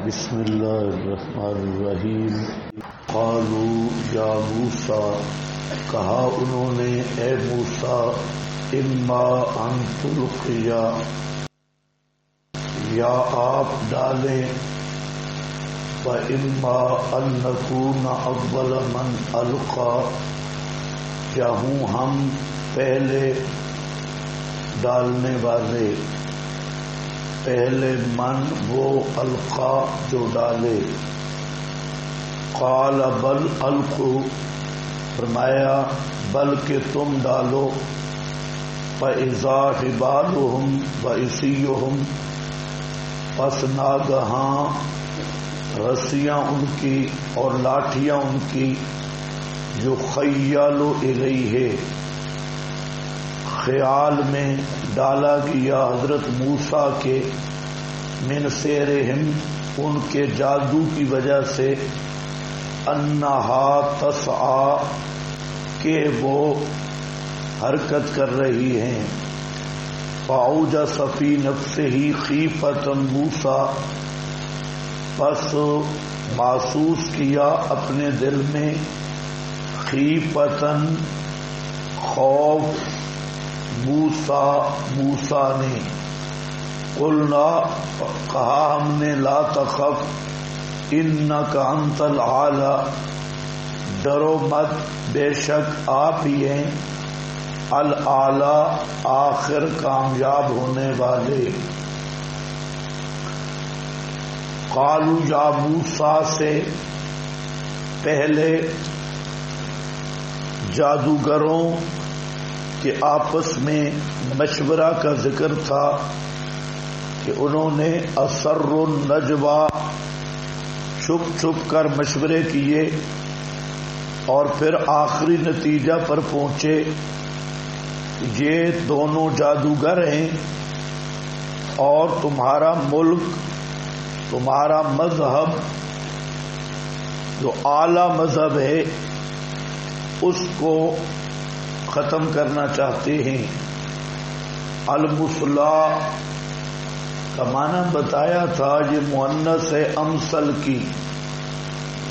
بسم اللہ الرحمن الرحیم۔ قالوا یا موسیٰ، کہا انہوں نے اے موسیٰ، اما ان تلقیا، یا آپ ڈالیں، فاما ان نکون اول من القا، یا ہوں ہم پہلے ڈالنے والے، پہلے من وہ القا جو ڈالے۔ قال بل القوا، فرمایا بلکہ تم ڈالو۔ فاذا حبالهم وعصیهم، پس ناگہاں رسیاں ان کی اور لاٹھیاں ان کی، یخیل الیہ، خیال میں ڈالا گیا حضرت موسیٰ کے، من سحرہم، ان کے جادو کی وجہ سے، انہا تسعی، کہ وہ حرکت کر رہی ہیں۔ فاوجس فی نفسہ خیفۃ موسیٰ، پس محسوس کیا اپنے دل میں، خیفتاً خوف، موسیٰ نے۔ قلنا، کہا ہم نے، لا تخف انک انت الاعلی، ڈرو مت، بے شک آپ ہی ہیں الاعلی، آخر کامیاب ہونے والے۔ قالوا یا موسیٰ سے پہلے جادوگروں کہ آپس میں مشورہ کا ذکر تھا کہ انہوں نے اسر النجوی، چھپ چھپ کر مشورے کیے اور پھر آخری نتیجہ پر پہنچے، یہ دونوں جادوگر ہیں اور تمہارا ملک، تمہارا مذہب جو اعلی مذہب ہے اس کو ختم کرنا چاہتے ہیں۔ المصلح کا معنی بتایا تھا، یہ مؤنث ہے امثل کی،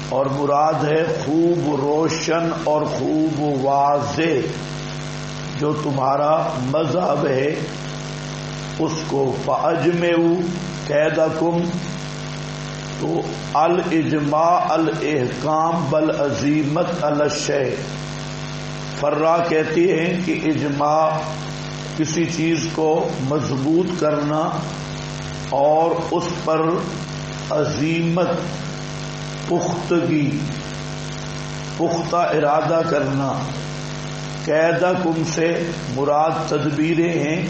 اور مراد ہے خوب روشن اور خوب واضح جو تمہارا مذہب ہے اس کو۔ فَأَجْمِعُوا كَيْدَكُمْ، تو الاجماع الاحکام بالعزیمت علی الشیء، فرا کہتی ہیں کہ اجماع کسی چیز کو مضبوط کرنا اور اس پر عزیمت، پختگی، پختہ ارادہ کرنا۔ قیدکم سے مراد تدبیریں ہیں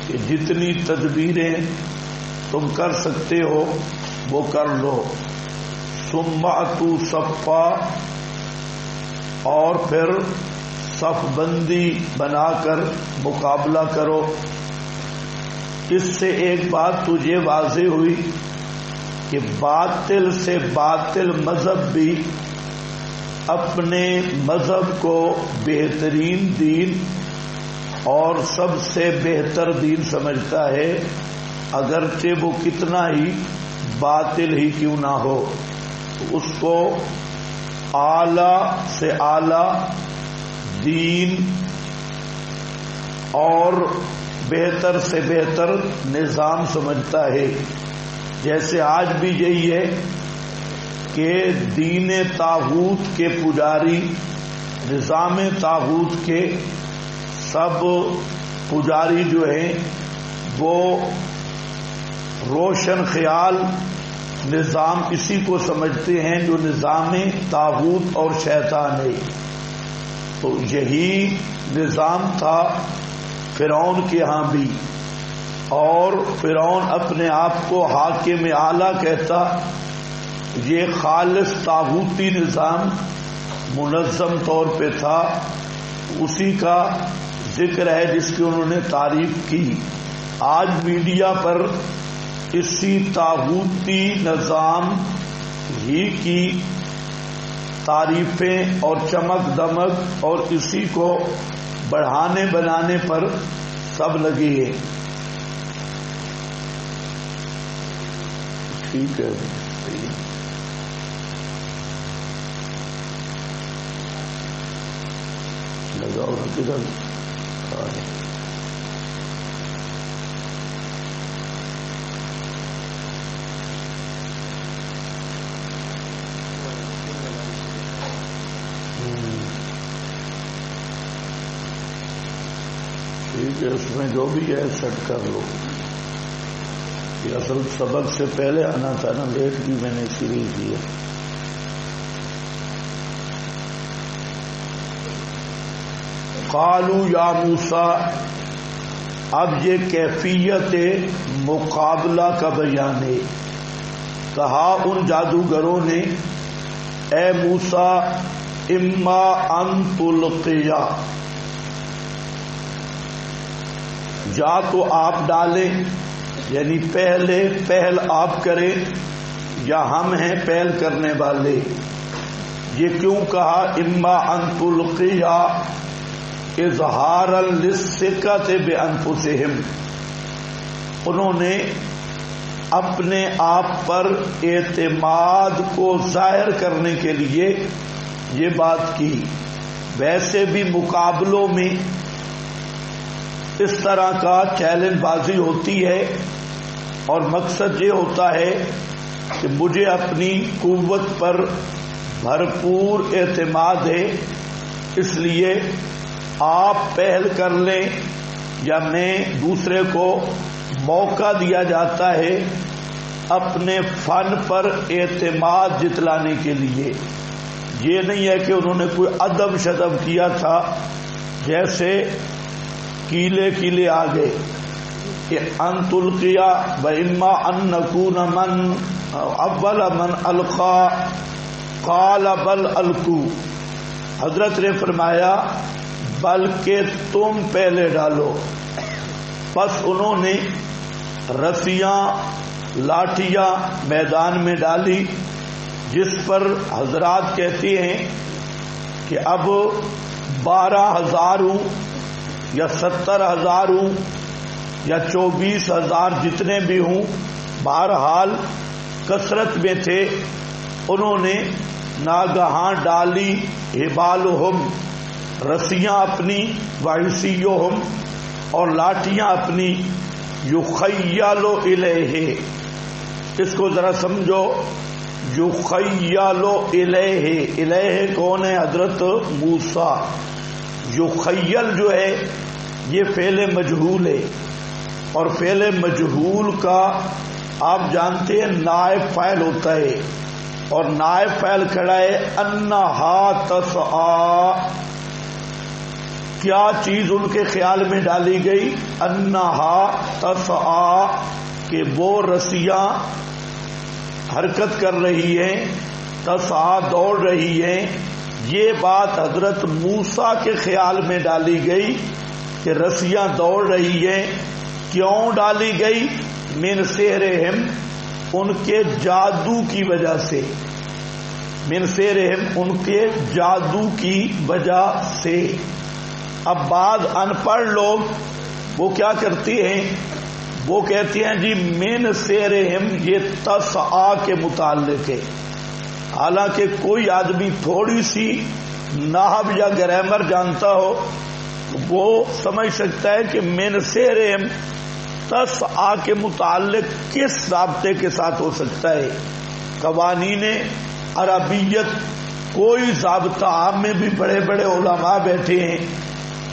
کہ جتنی تدبیریں تم کر سکتے ہو وہ کر لو۔ ثم اتوا صفا، اور پھر صف بندی بنا کر مقابلہ کرو۔ اس سے ایک بات تجھے واضح ہوئی کہ باطل سے باطل مذہب بھی اپنے مذہب کو بہترین دین اور سب سے بہتر دین سمجھتا ہے، اگرچہ وہ کتنا ہی باطل ہی کیوں نہ ہو، اس کو اعلی سے اعلی دین اور بہتر سے بہتر نظام سمجھتا ہے۔ جیسے آج بھی یہی ہے کہ دین طاغوت کے پجاری، نظام طاغوت کے سب پجاری جو ہیں وہ روشن خیال نظام اسی کو سمجھتے ہیں جو نظام طاغوت اور شیطان ہے۔ تو یہی نظام تھا فرعون کے ہاں بھی، اور فرعون اپنے آپ کو حاکم اعلیٰ کہتا۔ یہ خالص طاغوتی نظام منظم طور پہ تھا، اسی کا ذکر ہے جس کی انہوں نے تعریف کی۔ آج میڈیا پر اسی طاغوتی نظام ہی کی تعریفیں اور چمک دمک اور اسی کو بڑھانے بنانے پر سب لگے ہیں۔ ٹھیک ہے لگاؤ کدھر ٹھیک ہے، اس میں جو بھی ہے سیٹ کر لو. یہ اصل سبق سے پہلے آنا تھا نا، لیٹ بھی میں نے اسی لیے کیا. قالوا یا موسیٰ، اب یہ کیفیت مقابلہ کا بیان ہے. کہا ان جادوگروں نے اے موسیٰ اما ان تلقیا، یا تو آپ ڈالیں، یعنی پہل آپ کریں، یا ہم ہیں پہل کرنے والے. یہ کیوں کہا اما ان تلقیا؟ اظہارا للثقۃ بانفسہم، انہوں نے اپنے آپ پر اعتماد کو ظاہر کرنے کے لیے یہ بات کی. ویسے بھی مقابلوں میں اس طرح کا چیلنج بازی ہوتی ہے، اور مقصد یہ ہوتا ہے کہ مجھے اپنی قوت پر بھرپور اعتماد ہے، اس لیے آپ پہل کر لیں، یا میں دوسرے کو موقع دیا جاتا ہے اپنے فن پر اعتماد جتلانے کے لیے. یہ نہیں ہے کہ انہوں نے کوئی ادب شدب کیا تھا جیسے کیلے آ گئے کہ ان تلقیا و اما ان نکون من اول من القا قال بل القوا. حضرت نے فرمایا بلکہ تم پہلے ڈالو. بس انہوں نے رسیاں لاٹھیاں میدان میں ڈالی، جس پر حضرات کہتے ہیں کہ اب 12,000 ہوں یا 70,000 ہوں یا 24,000 جتنے بھی ہوں، بہرحال کثرت میں تھے. انہوں نے ناگہاں ڈالی حبالہم، رسیاں اپنی، وعصیہم، اور لاٹھیاں اپنی. یخیل الیہ، اس کو ذرا سمجھو. یخیل الیہ، الیہ کون ہے؟ حضرت موسیٰ. یخیل جو ہے یہ فعل مجہول ہے، اور فعل مجہول کا آپ جانتے ہیں نائب فاعل ہوتا ہے، اور نائب فاعل کھڑا ہے انہا تسعی. کیا چیز ان کے خیال میں ڈالی گئی؟ انہا تسعی، کہ وہ رسیاں حرکت کر رہی ہیں، تسعی دوڑ رہی ہیں. یہ بات حضرت موسیٰ کے خیال میں ڈالی گئی کہ رسیاں دوڑ رہی ہیں. کیوں ڈالی گئی؟ من سحرہم، ان کے جادو کی وجہ سے. من سحرہم، ان کے جادو کی وجہ سے. اب بعض ان پڑھ لوگ وہ کیا کرتے ہیں، وہ کہتے ہیں جی من سحرہم یہ تسعی کے متعلق ہے. حالانکہ کوئی آدمی تھوڑی سی نحو یا گرامر جانتا ہو وہ سمجھ سکتا ہے کہ من سحرہم تسعی کے متعلق کس ضابطے کے ساتھ ہو سکتا ہے. قوانین عربیت کوئی ضابطہ، آپ میں بھی بڑے بڑے علماء بیٹھے ہیں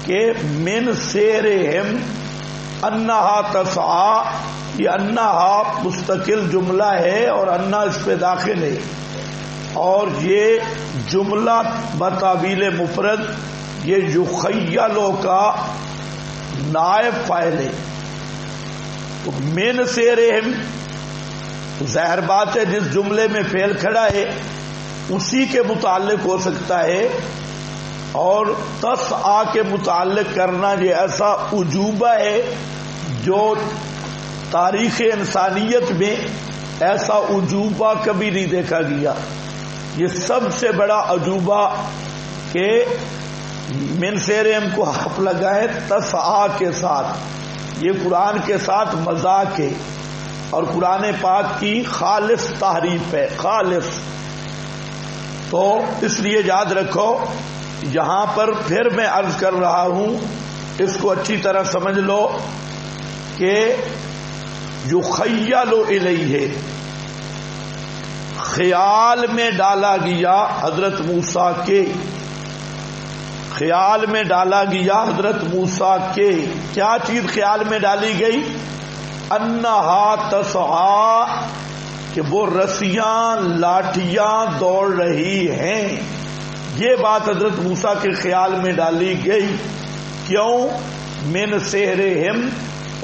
کہ من سحرہم انہا تسعی، یہ انہا مستقل جملہ ہے اور انہا اس پہ داخل ہے، اور یہ جملہ بتاویل مفرد یہ یخیلو کا نائب فاعل ہے. تو من سحرہم ظاہر بات ہے جس جملے میں فعل کھڑا ہے اسی کے متعلق ہو سکتا ہے، اور تسعی کے متعلق کرنا یہ ایسا عجوبہ ہے جو تاریخ انسانیت میں ایسا عجوبہ کبھی نہیں دیکھا گیا. یہ سب سے بڑا عجوبہ کہ من سحرہم کو آپ لگائیں تسعی کے ساتھ. یہ قرآن کے ساتھ مذاق ہے. اور قرآن پاک کی خالص تحریف ہے، خالص. تو اس لیے یاد رکھو، یہاں پر پھر میں عرض کر رہا ہوں، اس کو اچھی طرح سمجھ لو کہ یخیل الیہ، خیال میں ڈالا گیا حضرت موسیٰ کے، خیال میں ڈالا گیا حضرت موسیٰ کے. کیا چیز خیال میں ڈالی گئی؟ انہا تسعی، کہ وہ رسیاں لاٹھیاں دوڑ رہی ہیں. یہ بات حضرت موسیٰ کے خیال میں ڈالی گئی. کیوں؟ من سحرہم،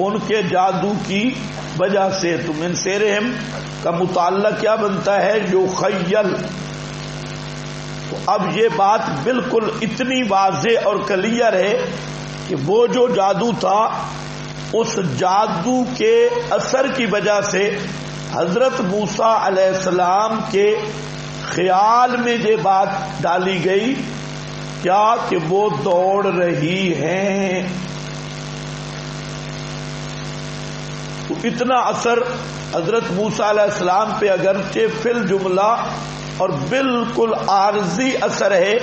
ان کے جادو کی وجہ سے. تو من سحرہم کا متعلق کیا بنتا ہے؟ یخیل. تو اب یہ بات بالکل اتنی واضح اور کلیئر ہے کہ وہ جو جادو تھا، اس جادو کے اثر کی وجہ سے حضرت موسیٰ علیہ السلام کے خیال میں یہ بات ڈالی گئی، کیا کہ وہ دوڑ رہی ہیں. تو اتنا اثر حضرت موسیٰ علیہ السلام پہ اگرچہ فی الجملہ اور بالکل عارضی اثر ہے،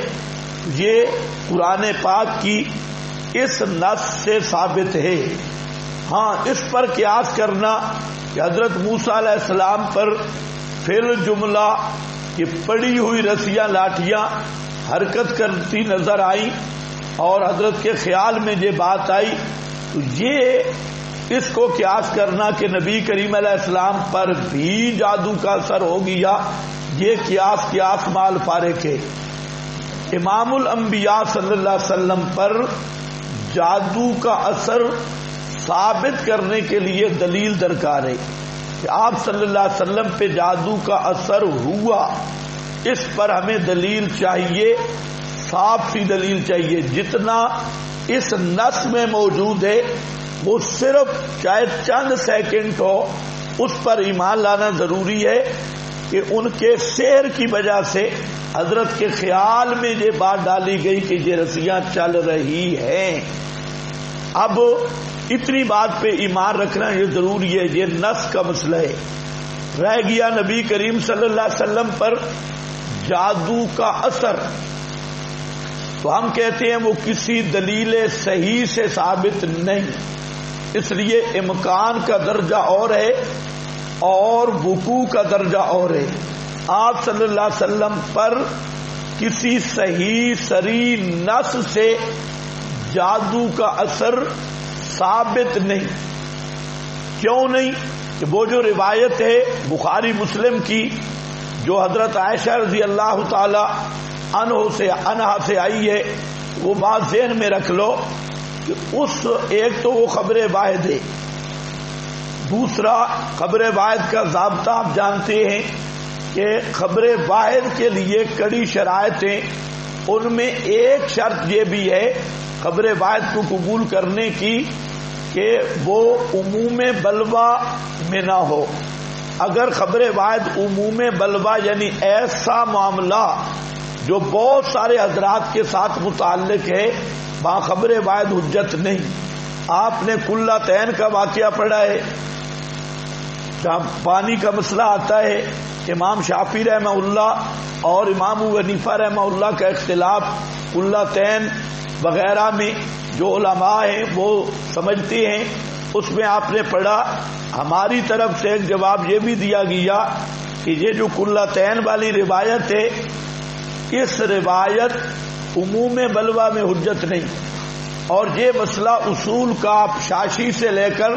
یہ قرآن پاک کی اس نص سے ثابت ہے. ہاں، اس پر قیاس کرنا کہ حضرت موسیٰ علیہ السلام پر فی الجملہ یہ پڑی ہوئی رسیاں لاٹھیاں حرکت کرتی نظر آئیں اور حضرت کے خیال میں یہ بات آئی، تو یہ اس کو قیاس کرنا کہ نبی کریم علیہ السلام پر بھی جادو کا اثر ہو گیا، یہ قیاس مال فارق ہے. امام الانبیاء صلی اللہ علیہ وسلم پر جادو کا اثر ثابت کرنے کے لیے دلیل درکار ہے کہ آپ صلی اللہ علیہ وسلم پہ جادو کا اثر ہوا. اس پر ہمیں دلیل چاہیے، صاف سی دلیل چاہیے. جتنا اس نص میں موجود ہے وہ صرف چاہے چند سیکنڈ ہو، اس پر ایمان لانا ضروری ہے کہ ان کے سحر کی وجہ سے حضرت کے خیال میں یہ بات ڈالی گئی کہ یہ رسیاں چل رہی ہیں. اب اتنی بات پہ ایمان رکھنا یہ ضروری ہے، یہ نص کا مسئلہ ہے. رہ گیا نبی کریم صلی اللہ علیہ وسلم پر جادو کا اثر، تو ہم کہتے ہیں وہ کسی دلیل صحیح سے ثابت نہیں، اس لیے امکان کا درجہ اور ہے اور وقوع کا درجہ اور ہے. آپ صلی اللہ علیہ وسلم پر کسی صحیح صریح نص سے جادو کا اثر ثابت نہیں. کیوں نہیں؟ کہ وہ جو روایت ہے بخاری مسلم کی جو حضرت عائشہ رضی اللہ تعالی عنہا سے آئی ہے، وہ بات ذہن میں رکھ لو کہ اس ایک تو وہ خبر واحد ہے، دوسرا خبر واحد کا ضابطہ آپ جانتے ہیں کہ خبر واحد کے لیے کڑی شرائط ہیں. ان میں ایک شرط یہ بھی ہے خبر واحد کو قبول کرنے کی کہ وہ عموم بلوا میں نہ ہو. اگر خبر واحد عموم بلوا یعنی ایسا معاملہ جو بہت سارے حضرات کے ساتھ متعلق ہے، وہاں خبر واحد حجت نہیں. آپ نے کلتین کا واقعہ پڑھا ہے، جہاں پانی کا مسئلہ آتا ہے، امام شافعی رحمہ اللہ اور امام ابو حنیفہ رحمہ اللہ کا اختلاف کلتین وغیرہ میں جو علماء ہیں وہ سمجھتے ہیں. اس میں آپ نے پڑھا، ہماری طرف سے ایک جواب یہ بھی دیا گیا کہ یہ جو کلتین والی روایت ہے، اس روایت عموم بلوا میں حجت نہیں. اور یہ مسئلہ اصول کا آپ شاشی سے لے کر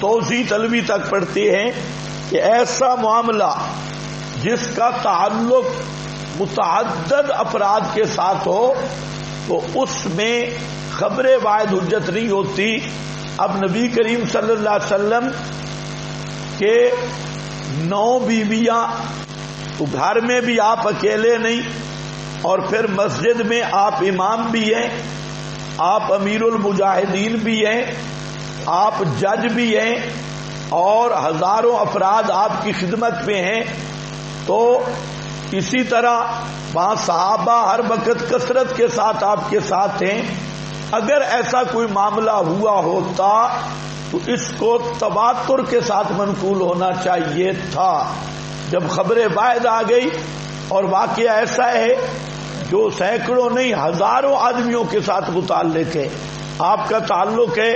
توضیح طلبی تک پڑھتے ہیں کہ ایسا معاملہ جس کا تعلق متعدد افراد کے ساتھ ہو تو اس میں خبر واحد حجت نہیں ہوتی. اب نبی کریم صلی اللہ علیہ وسلم کے 9 بیویاں، تو گھر میں بھی آپ اکیلے نہیں، اور پھر مسجد میں آپ امام بھی ہیں، آپ امیر المجاہدین بھی ہیں، آپ جج بھی ہیں، اور ہزاروں افراد آپ کی خدمت میں ہیں. تو اسی طرح وہاں صحابہ ہر وقت کثرت کے ساتھ آپ کے ساتھ ہیں. اگر ایسا کوئی معاملہ ہوا ہوتا تو اس کو تواتر کے ساتھ منقول ہونا چاہیے تھا. جب خبر واحد آ گئی اور واقعہ ایسا ہے جو سینکڑوں نہیں ہزاروں آدمیوں کے ساتھ متعلق ہے، آپ کا تعلق ہے،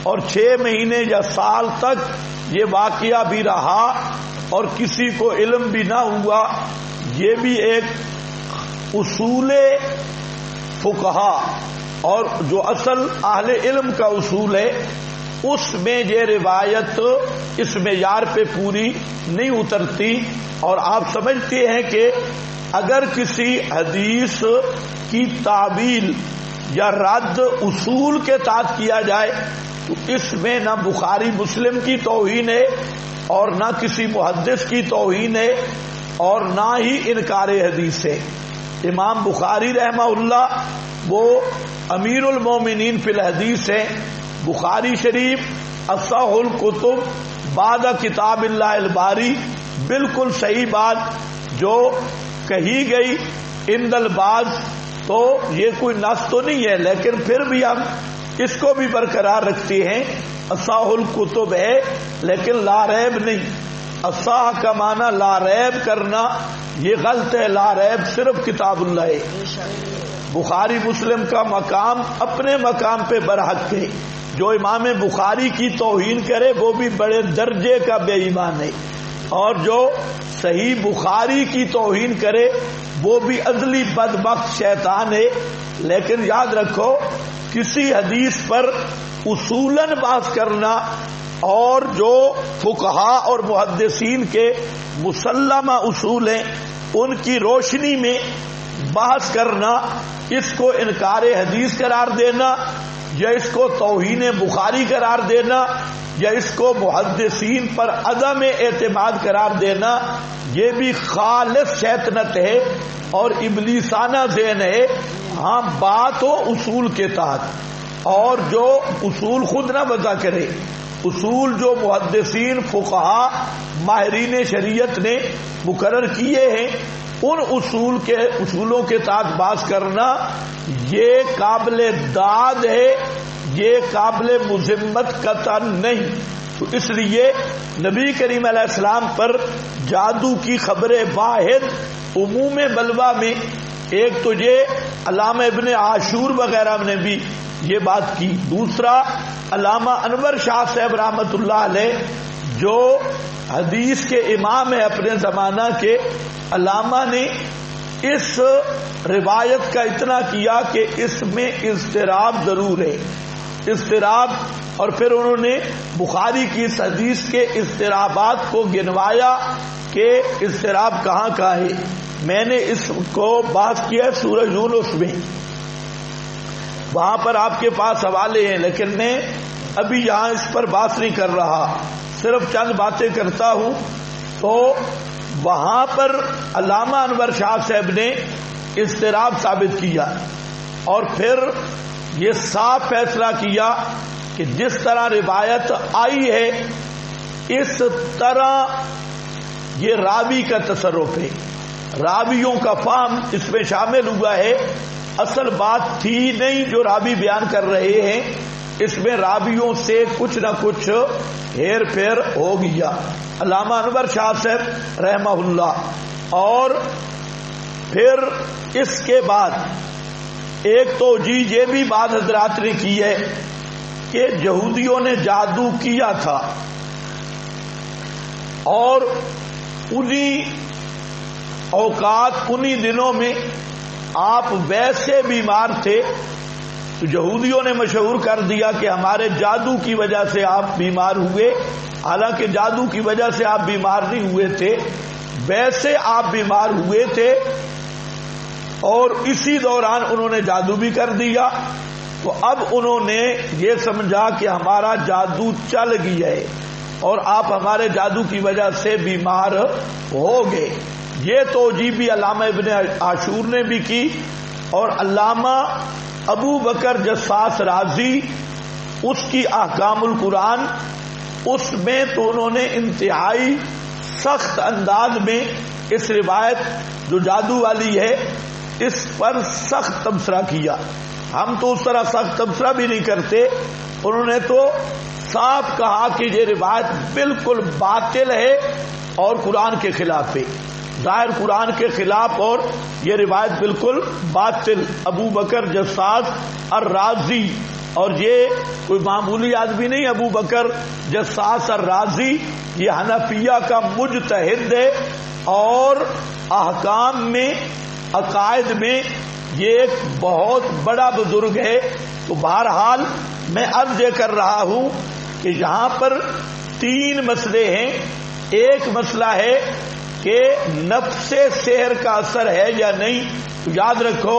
اور 6 مہینے یا سال تک یہ واقعہ بھی رہا اور کسی کو علم بھی نہ ہوا، یہ بھی ایک اصول فقہا اور جو اصل اہل علم کا اصول ہے اس میں یہ روایت اس معیار پہ پوری نہیں اترتی. اور آپ سمجھتے ہیں کہ اگر کسی حدیث کی تعویل یا رد اصول کے تحت کیا جائے تو اس میں نہ بخاری مسلم کی توہین ہے اور نہ کسی محدث کی توہین ہے اور نہ ہی انکار حدیث ہے. امام بخاری رحمہ اللہ وہ امیر المومنین فی الحدیث ہیں. بخاری شریف اصح الکتب بعد کتاب اللہ الباری، بالکل صحیح بات جو کہی گئی عند البعض، تو یہ کوئی نص تو نہیں ہے لیکن پھر بھی ہم اس کو بھی برقرار رکھتے ہیں. اصح الکتب ہے لیکن لا ریب نہیں. اصح کا معنی لا ریب کرنا یہ غلط ہے. لا ریب صرف کتاب اللہ ہے. بخاری مسلم کا مقام اپنے مقام پہ برحق ہے. جو امام بخاری کی توہین کرے وہ بھی بڑے درجے کا بے ایمان ہے، اور جو صحیح بخاری کی توہین کرے وہ بھی ازلی بدبخت شیطان ہے. لیکن یاد رکھو کسی حدیث پر اصولاً بحث کرنا اور جو فقہا اور محدثین کے مسلمہ اصول ہیں ان کی روشنی میں بحث کرنا، اس کو انکار حدیث قرار دینا یا اس کو توہین بخاری قرار دینا یا اس کو محدثین پر عدم اعتماد قرار دینا، یہ بھی خالص شیطنت ہے اور ابلیسانہ ذہن ہے. ہاں بات ہو اصول کے تحت، اور جو اصول خود نہ وضع کرے، اصول جو محدثین فقہا ماہرین شریعت نے مقرر کیے ہیں ان اصولوں کے تحت بات کرنا یہ قابل داد ہے، یہ قابل مذمت قطعاً نہیں. تو اس لیے نبی کریم علیہ السلام پر جادو کی خبر واحد عموم بلوا میں ایک تو یہ علامہ ابن عاشور وغیرہ نے بھی یہ بات کی. دوسرا علامہ انور شاہ صاحب رحمۃ اللہ علیہ جو حدیث کے امام ہیں اپنے زمانہ کے، علامہ نے اس روایت کا اتنا کیا کہ اس میں اضطراب ضرور ہے، اضطراب. اور پھر انہوں نے بخاری کی اس حدیث کے اضطرابات کو گنوایا کہ اضطراب کہاں کہاں ہے. میں نے اس کو بات کیا سورہ یونس میں، وہاں پر آپ کے پاس حوالے ہیں لیکن میں ابھی یہاں اس پر بات نہیں کر رہا، صرف چند باتیں کرتا ہوں. تو وہاں پر علامہ انور شاہ صاحب نے اضطراب ثابت کیا اور پھر یہ صاف فیصلہ کیا کہ جس طرح روایت آئی ہے اس طرح یہ راوی کا تصرف ہے، راویوں کا فہم اس میں شامل ہوا ہے. اصل بات تھی نہیں جو راوی بیان کر رہے ہیں، اس میں راویوں سے کچھ نہ کچھ ہیر پھیر ہو گیا. علامہ انور شاہ صاحب رحمہ اللہ. اور پھر اس کے بعد ایک توجیہ یہ بھی بعض حضرات نے کی ہے کہ یہودیوں نے جادو کیا تھا اور انہی اوقات انہی دنوں میں آپ ویسے بیمار تھے تو یہودیوں نے مشہور کر دیا کہ ہمارے جادو کی وجہ سے آپ بیمار ہوئے، حالانکہ جادو کی وجہ سے آپ بیمار نہیں ہوئے تھے، ویسے آپ بیمار ہوئے تھے اور اسی دوران انہوں نے جادو بھی کر دیا. تو اب انہوں نے یہ سمجھا کہ ہمارا جادو چل گیا ہے اور آپ ہمارے جادو کی وجہ سے بیمار ہو گئے. یہ توجیہ بھی علامہ ابن عاشور نے بھی کی اور علامہ ابو بکر جساس رازی اس کی احکام القرآن اس میں تو انہوں نے انتہائی سخت انداز میں اس روایت جو جادو والی ہے اس پر سخت تبصرہ کیا. ہم تو اس طرح سخت تبصرہ بھی نہیں کرتے، انہوں نے تو صاف کہا کہ یہ روایت بالکل باطل ہے اور قرآن کے خلاف ہے، ظاہر قرآن کے خلاف، اور یہ روایت بالکل باطل۔ ابو بکر جساس الرازی، اور یہ کوئی معمولی آدمی نہیں، ابو بکر جساس الرازی یہ حنفیہ کا مجتہد ہے اور احکام میں، عقائد میں یہ ایک بہت بڑا بزرگ ہے۔ تو بہرحال میں عرض یہ کر رہا ہوں کہ یہاں پر 3 مسئلے ہیں۔ ایک مسئلہ ہے کہ نفس سحر کا اثر ہے یا نہیں۔ تو یاد رکھو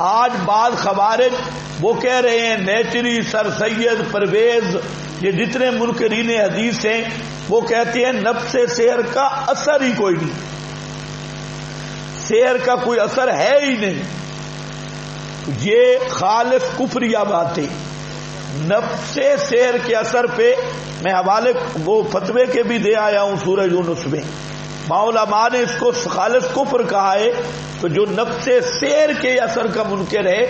آج بعض خوارج وہ کہہ رہے ہیں، نیچری، سر سید پرویز، یہ جتنے منکرین حدیث ہیں وہ کہتے ہیں نفس سحر کا اثر ہی کوئی نہیں، سحر کا کوئی اثر ہے ہی نہیں۔ یہ خالص کفریہ باتیں۔ نفس سحر کے اثر پہ میں حوالے وہ فتوے کے بھی دے آیا ہوں سورہ یونس میں، علماء نے اس کو خالص کفر کہا ہے۔ تو جو نفس سحر کے اثر کا منکر ہے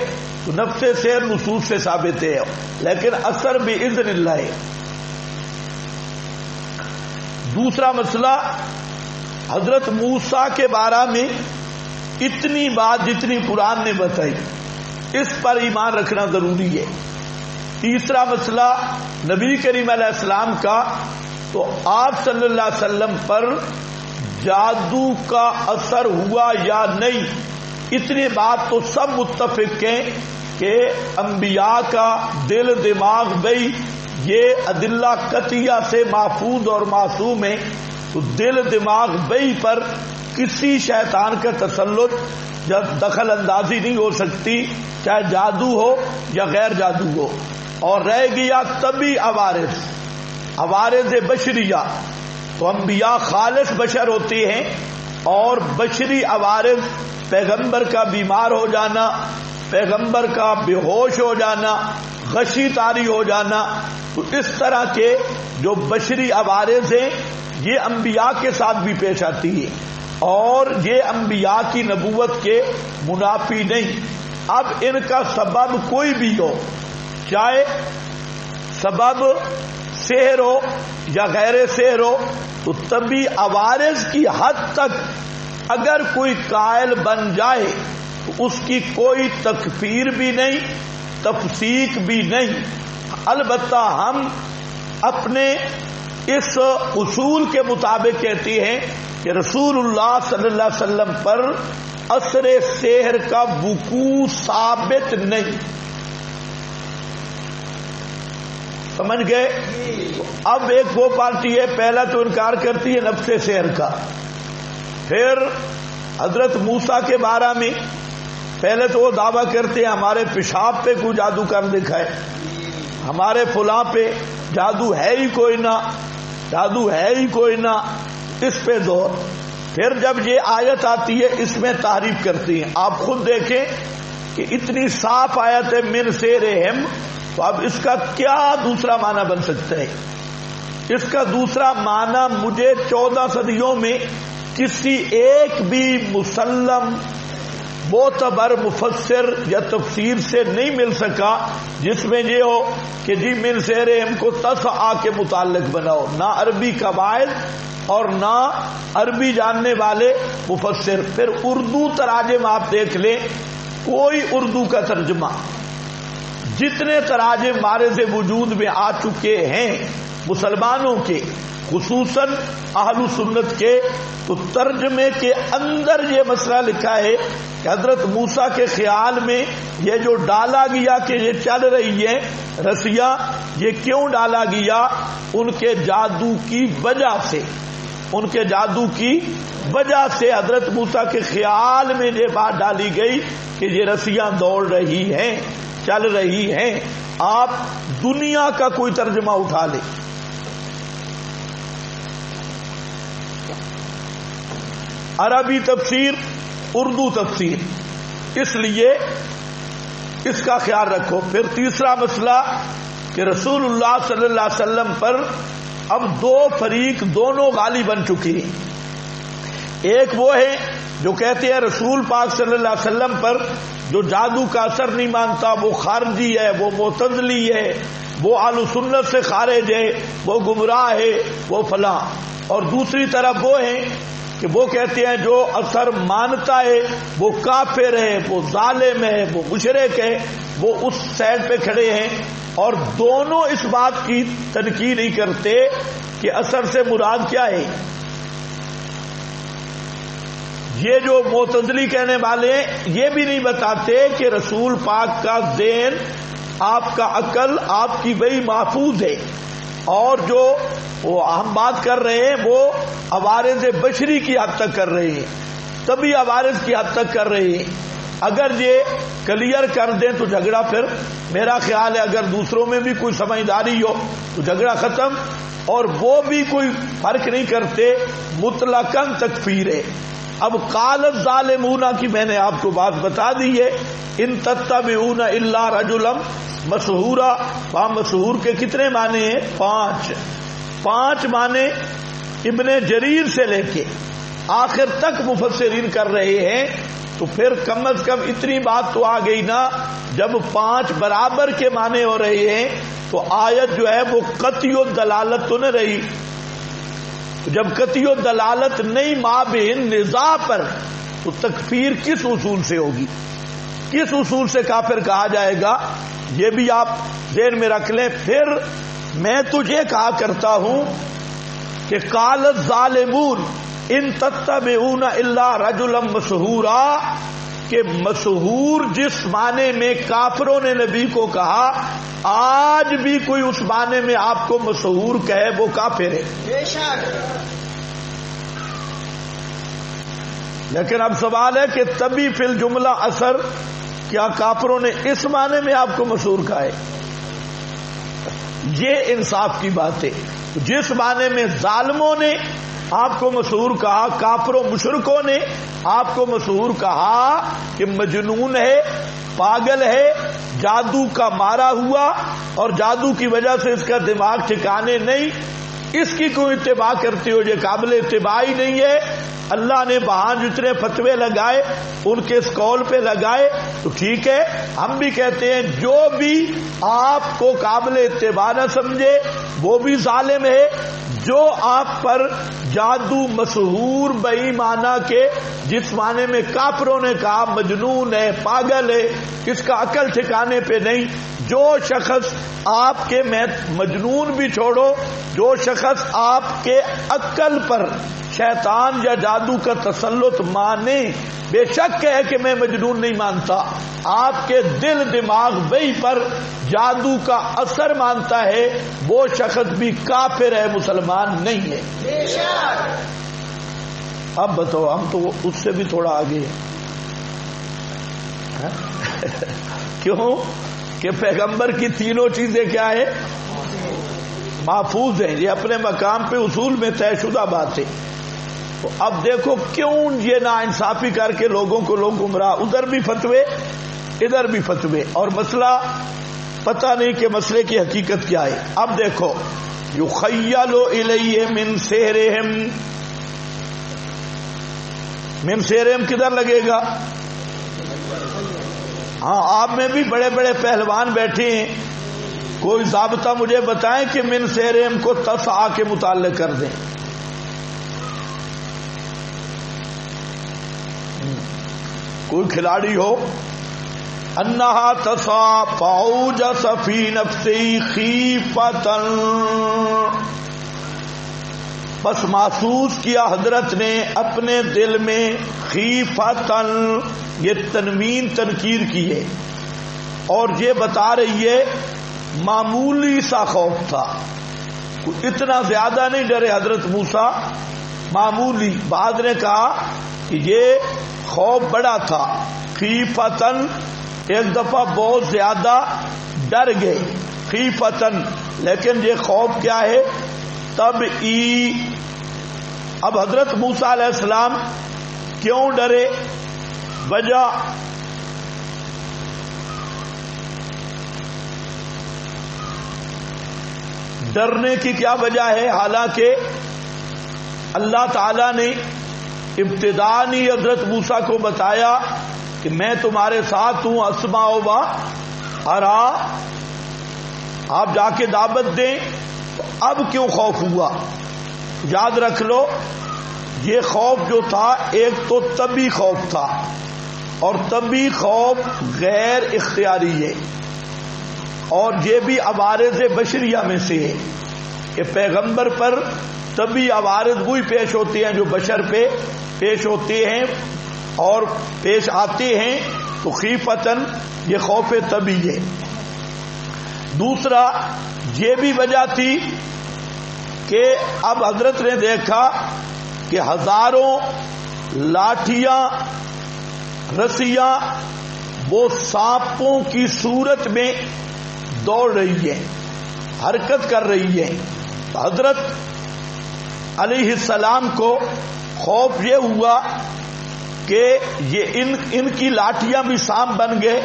تو نفس سحر نصوص سے ثابت ہے، لیکن اثر باذن اللہ ہے۔ دوسرا مسئلہ، حضرت موسیٰ کے بارے میں اتنی بات جتنی قرآن نے بتائی اس پر ایمان رکھنا ضروری ہے۔ تیسرا مسئلہ نبی کریم علیہ السلام کا، تو آپ صلی اللہ علیہ وسلم پر جادو کا اثر ہوا یا نہیں، اتنی بات تو سب متفق ہیں کہ انبیاء کا دل دماغ بھئی یہ ادلہ قطعیہ سے محفوظ اور معصوم ہے، تو دل دماغ بھئی پر کسی شیطان کا تسلط یا دخل اندازی نہیں ہو سکتی، چاہے جادو ہو یا غیر جادو ہو۔ اور رہ گیا طبی عوارض بشریہ، تو انبیاء خالص بشر ہوتے ہیں، اور بشری عوارض، پیغمبر کا بیمار ہو جانا، پیغمبر کا بے ہوش ہو جانا، غشی طاری ہو جانا، تو اس طرح کے جو بشری عوارض ہیں یہ انبیاء کے ساتھ بھی پیش آتی ہے، اور یہ انبیاء کی نبوت کے منافی نہیں۔ اب ان کا سبب کوئی بھی ہو، چاہے سبب سحر ہو یا غیر سحر ہو، تو طبی عوارض کی حد تک اگر کوئی قائل بن جائے تو اس کی کوئی تکفیر بھی نہیں، تفسیق بھی نہیں۔ البتہ ہم اپنے اس اصول کے مطابق کہتے ہیں کہ رسول اللہ صلی اللہ علیہ وسلم پر اثر سحر کا وقوع ثابت نہیں۔ سمجھ گئے؟ اب ایک وہ پارٹی ہے پہلا تو انکار کرتی ہے نفس سحر کا، پھر حضرت موسیٰ کے بارے میں پہلے تو وہ دعویٰ کرتے ہیں ہمارے پیشاب پہ کوئی جادو کر دکھائے، ہمارے فلاں پہ جادو ہے ہی کوئی نہ، جادو ہے ہی کوئی نہ، اس پہ دور۔ پھر جب یہ آیت آتی ہے اس میں تعریف کرتی ہیں۔ آپ خود دیکھیں کہ اتنی صاف آیت ہے من سحرہم، تو اب اس کا کیا دوسرا معنی بن سکتا ہے؟ اس کا دوسرا معنی مجھے 14 صدیوں میں کسی ایک بھی مسلم معتبر مفسر یا تفسیر سے نہیں مل سکا جس میں یہ ہو کہ جی من سحرہم کو تسعہ کے متعلق بناؤ، نہ عربی قواعد اور نہ عربی جاننے والے مفسر۔ پھر اردو تراجم آپ دیکھ لیں، کوئی اردو کا ترجمہ، جتنے تراجم مارز وجود میں آ چکے ہیں مسلمانوں کے، خصوصاً اہل سنت کے، تو ترجمے کے اندر یہ مسئلہ لکھا ہے کہ حضرت موسیٰ کے خیال میں یہ جو ڈالا گیا کہ یہ چل رہی ہے رسیاں، یہ کیوں ڈالا گیا؟ ان کے جادو کی وجہ سے، ان کے جادو کی وجہ سے حضرت موسیٰ کے خیال میں یہ بات ڈالی گئی کہ یہ رسیاں دوڑ رہی ہیں، چل رہی ہیں۔ آپ دنیا کا کوئی ترجمہ اٹھا لیں، عربی تفسیر، اردو تفسیر، اس لیے اس کا خیال رکھو۔ پھر تیسرا مسئلہ کہ رسول اللہ صلی اللہ علیہ وسلم پر اب دو فریق دونوں غالب بن چکے ہیں۔ ایک وہ ہے جو کہتے ہیں رسول پاک صلی اللہ علیہ وسلم پر جو جادو کا اثر نہیں مانتا وہ خارجی ہے، وہ معتزلی ہے، وہ اہل سنت سے خارج ہے، وہ گمراہ ہے، وہ فلاں. اور دوسری طرف وہ ہیں کہ وہ کہتے ہیں جو اثر مانتا ہے وہ کافر ہے، وہ ظالم ہے، وہ مشرک ہے، وہ اس سائڈ پہ کھڑے ہیں. اور دونوں اس بات کی تنقید نہیں کرتے کہ اثر سے مراد کیا ہے. یہ جو معتزلی کہنے والے ہیں یہ بھی نہیں بتاتے کہ رسول پاک کا ذہن، آپ کا عقل، آپ کی وحی محفوظ ہے. اور جو وہ ہم بات کر رہے ہیں وہ عوارض بشری کی حد تک کر رہے ہیں، تبھی عوارض کی حد تک کر رہے ہیں. اگر یہ کلیئر کر دیں تو جھگڑا پھر میرا خیال ہے اگر دوسروں میں بھی کوئی سمجھداری ہو تو جھگڑا ختم. اور وہ بھی کوئی فرق نہیں کرتے، مطلقاً تکفیر ہے. اب قال الظالمون کی میں نے آپ کو بات بتا دی ہے. ان تتبعون الا رجلا مسحورا. وہاں مسحور کے کتنے معنی ہیں؟ 5 معنی ابن جریر سے لے کے آخر تک مفسرین کر رہے ہیں. تو پھر کم از کم اتنی بات تو آ گئی نا، جب 5 برابر کے معنی ہو رہے ہیں تو آیت جو ہے وہ قطعی دلالت تو نہ رہی. جب قطعی دلالت نہیں مابین نزاع پر، تو تکفیر کس اصول سے ہوگی؟ کس اصول سے کافر کہا جائے گا؟ یہ بھی آپ ذہن میں رکھ لیں. پھر میں تجھے کہا کرتا ہوں کہ قال الظالمون ان تتبعون الا رجلا مسحورا، کہ مسحور جس معنی میں کافروں نے نبی کو کہا، آج بھی کوئی اس معنی میں آپ کو مسحور کہے وہ کافر ہے. لیکن اب سوال ہے کہ تبھی فی الجملہ اثر، کیا کافروں نے اس معنی میں آپ کو مسحور کہا ہے؟ یہ انصاف کی بات ہے. جس معنی میں ظالموں نے آپ کو مسحور کہا، کافروں مشرکوں نے آپ کو مسحور کہا کہ مجنون ہے، پاگل ہے، جادو کا مارا ہوا اور جادو کی وجہ سے اس کا دماغ ٹھکانے نہیں، اس کی کوئی اتباع کرتے ہو، یہ قابل اتباع ہی نہیں ہے. اللہ نے وہاں جتنے فتوے لگائے ان کے اس قول پہ لگائے تو ٹھیک ہے. ہم بھی کہتے ہیں جو بھی آپ کو قابل اتباع نہ سمجھے وہ بھی ظالم ہے. جو آپ پر جادو مسحور بئی معنی کے جس معنی میں کافروں نے کہا مجنون ہے، پاگل ہے، اس کا عقل ٹھکانے پہ نہیں، جو شخص آپ کے مجنون بھی چھوڑو، جو شخص آپ کے عقل پر شیطان یا جادو کا تسلط مانے، بے شک ہے کہ میں مجنون نہیں مانتا، آپ کے دل دماغ وہی پر جادو کا اثر مانتا ہے، وہ شخص بھی کافر ہے، مسلمان نہیں ہے. اب بتاؤ، ہم تو اس سے بھی تھوڑا آگے ہیں. کیوں کہ پیغمبر کی تینوں چیزیں کیا ہے؟ محفوظ ہیں. یہ اپنے مقام پہ اصول میں طے شدہ بات ہے. تو اب دیکھو کیوں یہ ناانصافی کر کے لوگوں کو لوگ گمراہ، ادھر بھی فتوے ادھر بھی فتوے، اور مسئلہ پتہ نہیں کہ مسئلے کی حقیقت کیا ہے. اب دیکھو یخیل الیہ من سحرہم، من سحرہم کدھر لگے گا؟ ہاں، آپ میں بھی بڑے بڑے پہلوان بیٹھے ہیں، کوئی ضابطہ مجھے بتائیں کہ من سحرہم کو تسعہ کے متعلق کر دیں. کوئی کھلاڑی ہو، انہا تسعى فاوجس فی نفسی خیفتا، بس محسوس کیا حضرت نے اپنے دل میں خیفتا، یہ تنوین تنکیر کی ہے اور یہ بتا رہی ہے معمولی سا خوف تھا، اتنا زیادہ نہیں ڈرے حضرت موسیٰ، معمولی. بعد نے کہا کہ یہ خوف بڑا تھا، خیفتن ایک دفعہ بہت زیادہ ڈر گئے، خیفتن. لیکن یہ خوف کیا ہے؟ تب اب حضرت موسیٰ علیہ السلام کیوں ڈرے؟ وجہ ڈرنے کی کیا وجہ ہے؟ حالانکہ اللہ تعالی نے ابتدائی حضرت موسیٰ کو بتایا کہ میں تمہارے ساتھ ہوں، اسمع و ارا، آپ جا کے دعوت دیں تو اب کیوں خوف ہوا؟ یاد رکھ لو یہ خوف جو تھا ایک تو طبی خوف تھا اور طبی خوف غیر اختیاری ہے، اور یہ بھی عوارض بشریہ میں سے ہے کہ پیغمبر پر طبی عوارض وہی پیش ہوتے ہیں جو بشر پہ پیش ہوتے ہیں اور پیش آتے ہیں، تو خیفتاً یہ خوف طبی ہے۔ دوسرا یہ بھی وجہ تھی کہ اب حضرت نے دیکھا کہ ہزاروں لاٹھیاں رسیاں وہ سانپوں کی صورت میں دوڑ رہی ہیں، حرکت کر رہی ہیں۔ حضرت علیہ السلام کو خوف یہ ہوا کہ یہ ان کی لاٹھیاں بھی سانپ بن گئے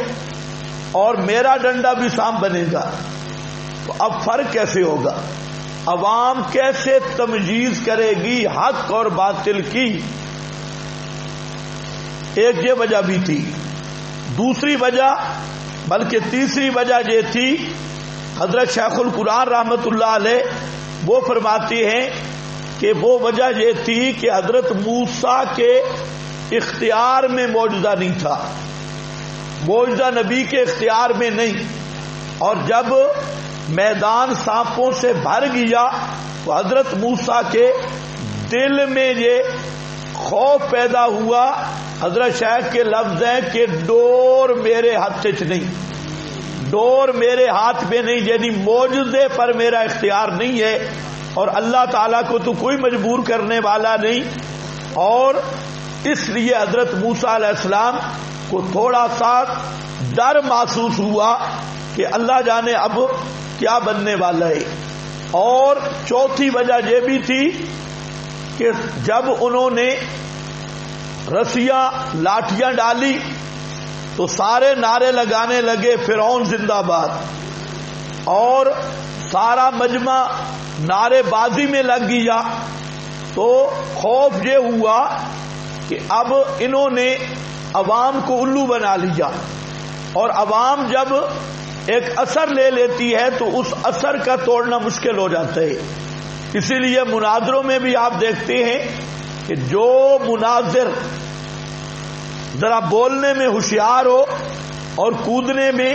اور میرا ڈنڈا بھی سانپ بنے گا، تو اب فرق کیسے ہوگا؟ عوام کیسے تمیز کرے گی حق اور باطل کی؟ ایک یہ وجہ بھی تھی۔ دوسری وجہ بلکہ تیسری وجہ یہ تھی، حضرت شیخ القرآن رحمت اللہ علیہ وہ فرماتے ہیں کہ وہ وجہ یہ تھی کہ حضرت موسیٰ کے اختیار میں معجزہ نہیں تھا، معجزہ نبی کے اختیار میں نہیں، اور جب میدان سانپوں سے بھر گیا تو حضرت موسیٰ کے دل میں یہ خوف پیدا ہوا۔ حضرت شیخ کے لفظ ہیں کہ ڈور میرے ہاتھ سے نہیں، ڈور میرے ہاتھ میں نہیں، یعنی معجزے پر میرا اختیار نہیں ہے اور اللہ تعالیٰ کو تو کوئی مجبور کرنے والا نہیں، اور اس لیے حضرت موسیٰ علیہ السلام کو تھوڑا سا ڈر محسوس ہوا کہ اللہ جانے اب کیا بننے والا ہے۔ اور چوتھی وجہ یہ بھی تھی کہ جب انہوں نے رسیاں لاٹھیاں ڈالی تو سارے نعرے لگانے لگے فرعون زندہ باد، اور سارا مجمع نعرے بازی میں لگ گیا، تو خوف یہ ہوا کہ اب انہوں نے عوام کو الو بنا لیا، اور عوام جب ایک اثر لے لیتی ہے تو اس اثر کا توڑنا مشکل ہو جاتا ہے۔ اسی لیے مناظروں میں بھی آپ دیکھتے ہیں کہ جو مناظر ذرا بولنے میں ہوشیار ہو اور کودنے میں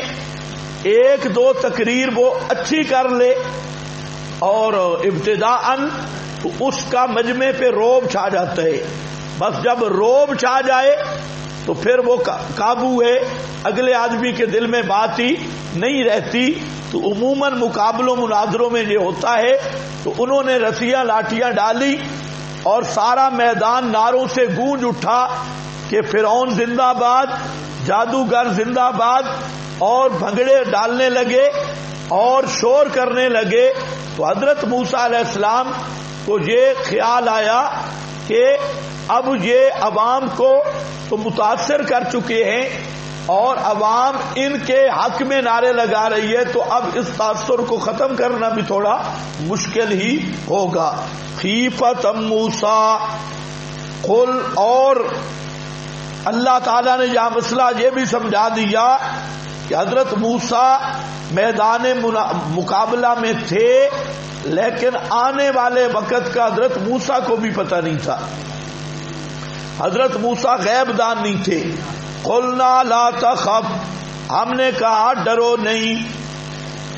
ایک دو تقریر وہ اچھی کر لے اور ابتداءً تو اس کا مجمع پہ رعب چھا جاتا ہے، بس جب رعب چھا جائے تو پھر وہ قابو ہے، اگلے آدمی کے دل میں بات ہی نہیں رہتی۔ تو عموماً مقابلوں مناظروں میں یہ ہوتا ہے، تو انہوں نے رسیاں لاٹھیاں ڈالی اور سارا میدان نعروں سے گونج اٹھا کہ فرعون زندہ باد، جادوگر زندہ باد، اور بھنگڑے ڈالنے لگے اور شور کرنے لگے۔ تو حضرت موسیٰ علیہ السلام کو یہ خیال آیا کہ اب یہ عوام کو تو متاثر کر چکے ہیں اور عوام ان کے حق میں نعرے لگا رہی ہے، تو اب اس تاثر کو ختم کرنا بھی تھوڑا مشکل ہی ہوگا۔ خیفۃ موسیٰ قل، اور اللہ تعالیٰ نے یہ مسئلہ یہ بھی سمجھا دیا کہ حضرت موسیٰ میدان مقابلہ میں تھے، لیکن آنے والے وقت کا حضرت موسیٰ کو بھی پتہ نہیں تھا، حضرت موسیٰ غیب دان نہیں تھے۔ قلنا لا تخف، ہم نے کہا ڈرو نہیں،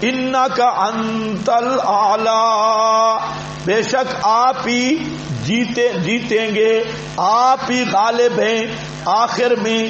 انک انت الاعلی، بے شک آپ ہی جیتیں گے، آپ ہی غالب ہیں آخر میں،